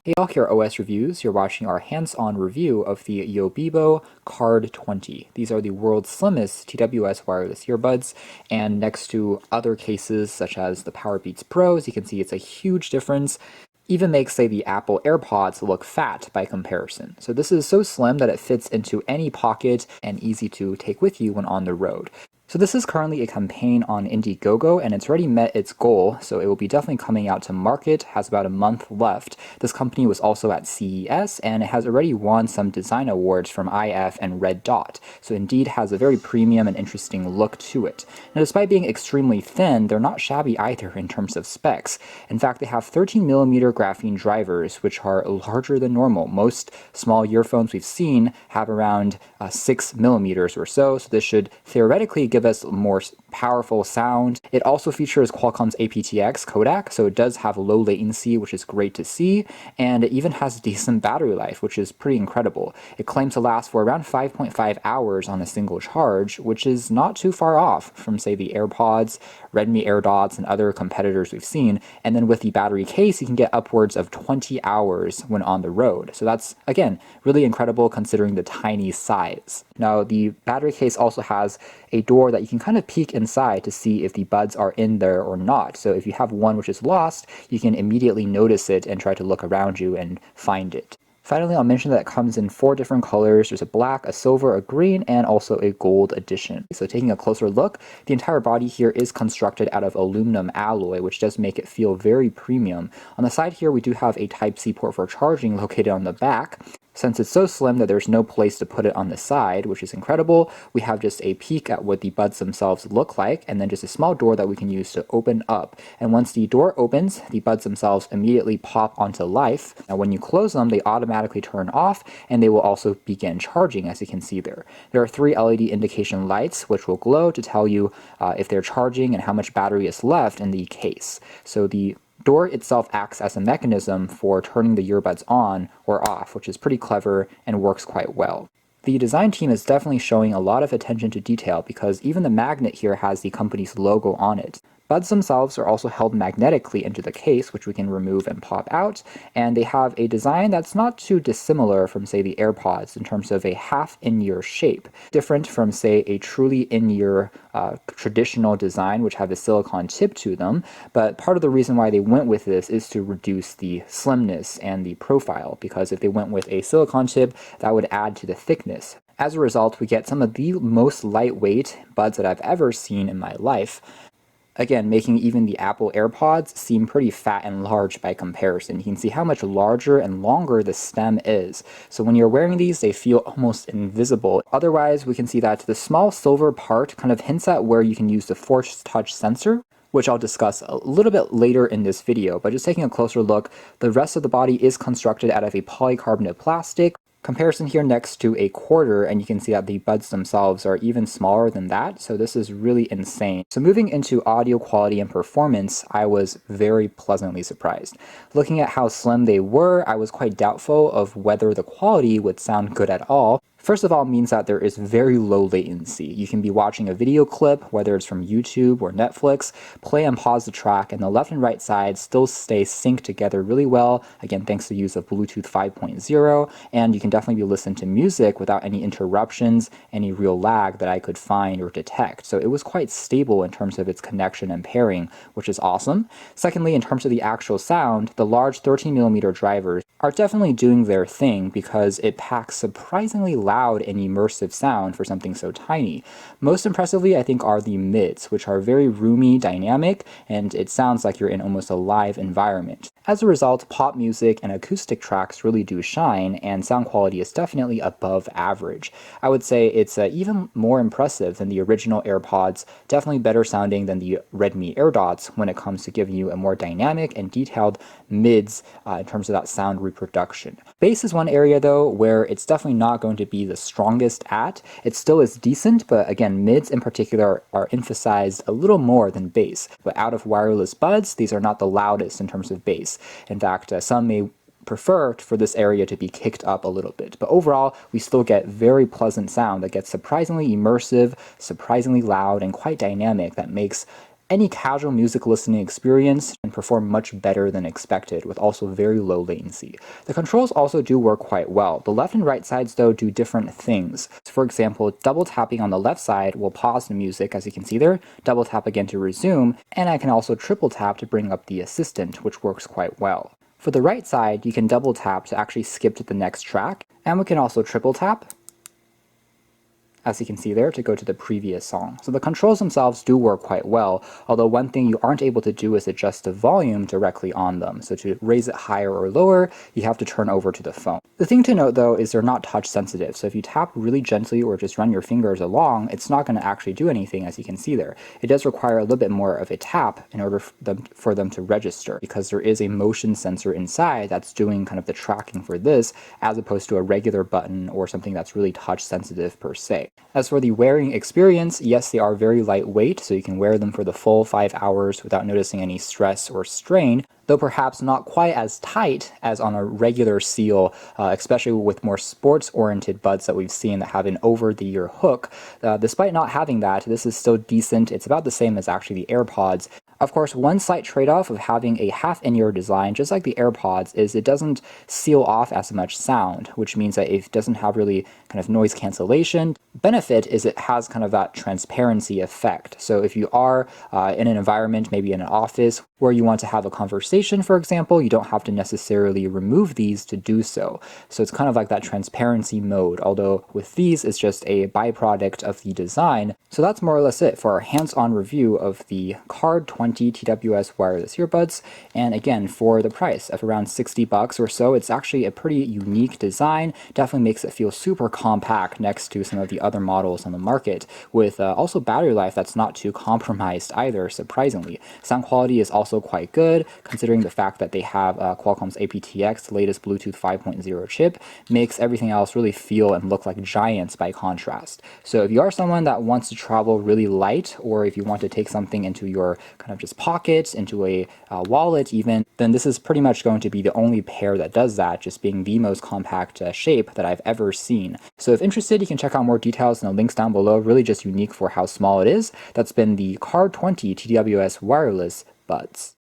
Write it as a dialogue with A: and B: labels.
A: Hey all, here OS Reviews. You're watching our hands-on review of the Yobibo Card20. These are the world's slimmest TWS wireless earbuds, and next to other cases such as the Powerbeats Pros, you can see it's a huge difference. Even makes, say, the Apple AirPods look fat by comparison. So this is so slim that it fits into any pocket and easy to take with you when on the road. So this is currently a campaign on Indiegogo, and it's already met its goal, so it will be definitely coming out to market, has about a month left. This company was also at CES, and it has already won some design awards from IF and Red Dot, so indeed has a very premium and interesting look to it. Now, despite being extremely thin, they're not shabby either in terms of specs. In fact, they have 13mm graphene drivers, which are larger than normal. Most small earphones we've seen have around 6mm or so this should theoretically give us more powerful sound. It also features Qualcomm's aptX codec, so it does have low latency, which is great to see, and it even has decent battery life, which is pretty incredible. It claims to last for around 5.5 hours on a single charge, which is not too far off from, say, the AirPods, Redmi AirDots, and other competitors we've seen. And then with the battery case, you can get upwards of 20 hours when on the road. So that's, again, really incredible considering the tiny size. Now, the battery case also has a door that you can kind of peek inside to see if the buds are in there or not. So if you have one which is lost, you can immediately notice it and try to look around you and find it. Finally, I'll mention that it comes in 4 different colors. There's a black, a silver, a green, and also a gold edition. So taking a closer look, the entire body here is constructed out of aluminum alloy, which does make it feel very premium. On the side here, we do have a Type-C port for charging located on the back. Since it's so slim that there's no place to put it on the side, which is incredible, we have just a peek at what the buds themselves look like, and then just a small door that we can use to open up. And once the door opens, the buds themselves immediately pop onto life. Now when you close them, they automatically turn off, and they will also begin charging, as you can see there. There are 3 LED indication lights, which will glow to tell you if they're charging and how much battery is left in the case. So the door itself acts as a mechanism for turning the earbuds on or off, which is pretty clever and works quite well. The design team is definitely showing a lot of attention to detail because even the magnet here has the company's logo on it. Buds themselves are also held magnetically into the case, which we can remove and pop out, and they have a design that's not too dissimilar from, say, the AirPods in terms of a half in-ear shape, different from, say, a truly in-ear traditional design, which have a silicone tip to them. But part of the reason why they went with this is to reduce the slimness and the profile, because if they went with a silicone tip, that would add to the thickness. As a result, we get some of the most lightweight buds that I've ever seen in my life. Again, making even the Apple AirPods seem pretty fat and large by comparison. You can see how much larger and longer the stem is. So when you're wearing these, they feel almost invisible. Otherwise, we can see that the small silver part kind of hints at where you can use the Force Touch sensor, which I'll discuss a little bit later in this video. But just taking a closer look, the rest of the body is constructed out of a polycarbonate plastic. Comparison here next to a quarter, and you can see that the buds themselves are even smaller than that, so this is really insane. So moving into audio quality and performance, I was very pleasantly surprised. Looking at how slim they were, I was quite doubtful of whether the quality would sound good at all. First of all, means that there is very low latency. You can be watching a video clip, whether it's from YouTube or Netflix, play and pause the track, and the left and right side still stay synced together really well, again thanks to the use of Bluetooth 5.0, and you can definitely be listening to music without any interruptions, any real lag that I could find or detect. So it was quite stable in terms of its connection and pairing, which is awesome. Secondly, in terms of the actual sound, the large 13mm drivers are definitely doing their thing because it packs surprisingly loud and immersive sound for something so tiny. Most impressively, I think, are the mids, which are very roomy, dynamic, and it sounds like you're in almost a live environment. As a result, pop music and acoustic tracks really do shine, and sound quality is definitely above average. I would say it's even more impressive than the original AirPods, definitely better sounding than the Redmi AirDots when it comes to giving you a more dynamic and detailed mids in terms of that sound reproduction. Bass is one area though where it's definitely not going to be the strongest at. It still is decent, but again, mids in particular are emphasized a little more than bass. But out of wireless buds, these are not the loudest in terms of bass. In fact, some may prefer for this area to be kicked up a little bit. But overall, we still get very pleasant sound that gets surprisingly immersive, surprisingly loud, and quite dynamic that makes any casual music listening experience and perform much better than expected with also very low latency. The controls also do work quite well. The left and right sides though do different things. So for example, double tapping on the left side will pause the music, as you can see there, double tap again to resume, and I can also triple tap to bring up the assistant, which works quite well. For the right side, you can double tap to actually skip to the next track, and we can also triple tap, as you can see there, to go to the previous song. So the controls themselves do work quite well, although one thing you aren't able to do is adjust the volume directly on them. So to raise it higher or lower, you have to turn over to the phone. The thing to note though is they're not touch sensitive, so if you tap really gently or just run your fingers along, it's not going to actually do anything, as you can see there. It does require a little bit more of a tap in order for them to register, because there is a motion sensor inside that's doing kind of the tracking for this, as opposed to a regular button or something that's really touch sensitive per se. As for the wearing experience, yes, they are very lightweight, so you can wear them for the full 5 hours without noticing any stress or strain, though perhaps not quite as tight as on a regular seal, especially with more sports-oriented buds that we've seen that have an over-the-ear hook. Despite not having that, this is still decent. It's about the same as actually the AirPods. Of course, one slight trade-off of having a half-in-ear design, just like the AirPods, is it doesn't seal off as much sound, which means that it doesn't have really kind of noise cancellation. Benefit is it has kind of that transparency effect. So if you are in an environment, maybe in an office, where you want to have a conversation, for example, you don't have to necessarily remove these to do so. So it's kind of like that transparency mode, although with these, it's just a byproduct of the design. So that's more or less it for our hands-on review of the Card20 TWS wireless earbuds. And again, for the price of around $60 or so, it's actually a pretty unique design. Definitely makes it feel super compact next to some of the other models on the market, with also battery life that's not too compromised either, surprisingly. Sound quality is also quite good, considering the fact that they have Qualcomm's aptX latest Bluetooth 5.0 chip, makes everything else really feel and look like giants by contrast. So if you are someone that wants to travel really light, or if you want to take something into your kind of just pocket, into a wallet even, then this is pretty much going to be the only pair that does that, just being the most compact shape that I've ever seen. So if interested, you can check out more details in the links down below, really just unique for how small it is. That's been the Card20 TWS wireless buds.